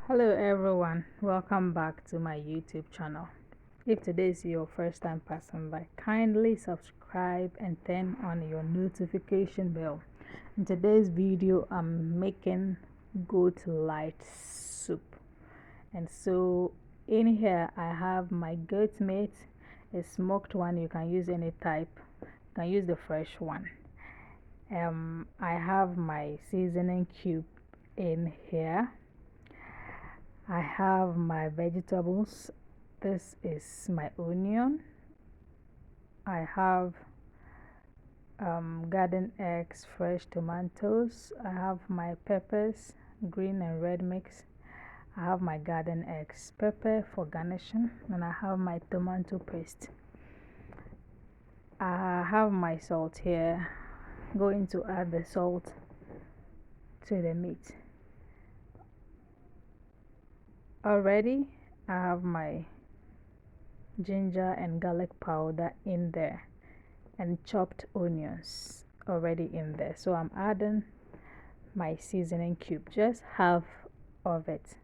Hello everyone, welcome back to my YouTube channel. If today is your first time passing by, kindly subscribe and turn on your notification bell. In today's video, I'm making goat light soup. And so in here I have my goat meat, a smoked one. You can use any type, you can use the fresh one. I have my seasoning cube in here. I have my vegetables. This is my onion. I have garden eggs, fresh tomatoes. I have my peppers, green and red mix. I have my garden eggs, pepper for garnishing, and I have my tomato paste. I have my salt here. Going to add the salt to the meat. Already I have my ginger and garlic powder in there and chopped onions already in there. So I'm adding my seasoning cube, just half of it.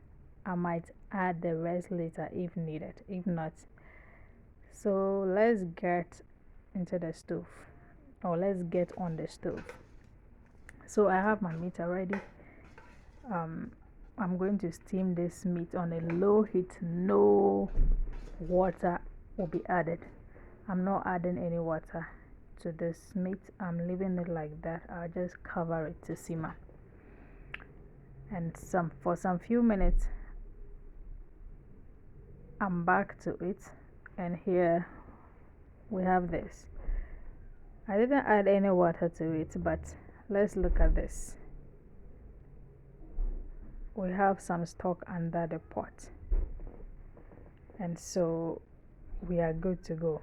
I might add the rest later if needed, if not. So let's get into the stove, or let's get on the stove. So I have my meat already. I'm going to steam this meat on a low heat. No water will be added. I'm not adding any water to this meat. I'm leaving it like that. I'll just cover it to simmer. And for some few minutes, I'm back to it. And here we have this. I didn't add any water to it, but let's look at this. We have some stock under the pot, and so we are good to go.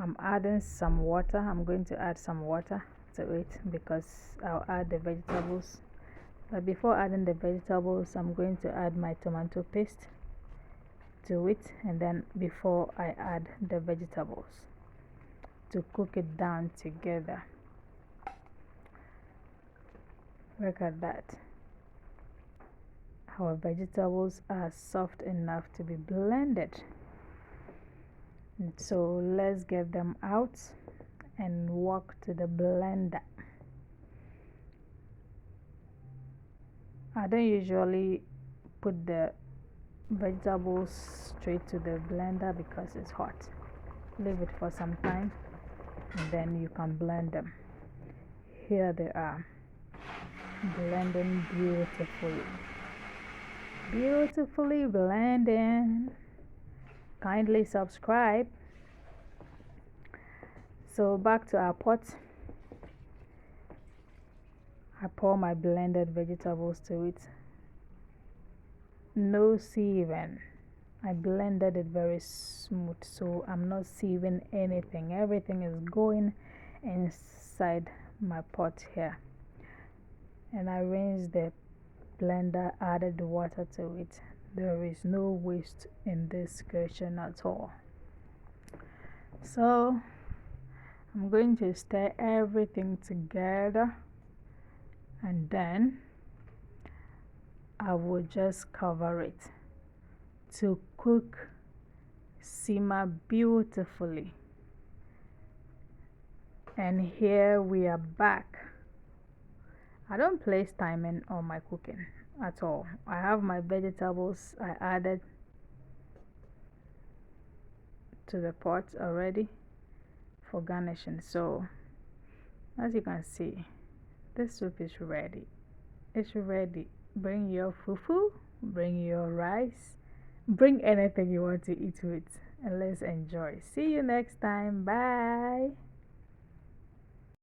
I'm adding some water. I'm going to add some water to it because I'll add the vegetables. But before adding the vegetables, I'm going to add my tomato paste to it, and then before I add the vegetables, to cook it down together. Look at that. Our vegetables are soft enough to be blended. And so let's get them out and walk to the blender. I don't usually put the vegetables straight to the blender because it's hot. Leave it for some time and then you can blend them. Here they are, blending beautifully. Beautifully blending. Kindly subscribe. So back to our pot. I pour my blended vegetables to it. No sieving. I blended it very smooth, so I'm not sieving anything. Everything is going inside my pot here. And I rinsed the blender, added the water to it. There is no waste in this kitchen at all. So I'm going to stir everything together, and then I will just cover it to cook, simmer beautifully. And here we are back. I don't place timing on my cooking at all. I have my vegetables I added to the pot already for garnishing. So as you can see, this soup is ready. It's ready. Bring your fufu, bring your rice, bring anything you want to eat with, and let's enjoy. See you next time. Bye.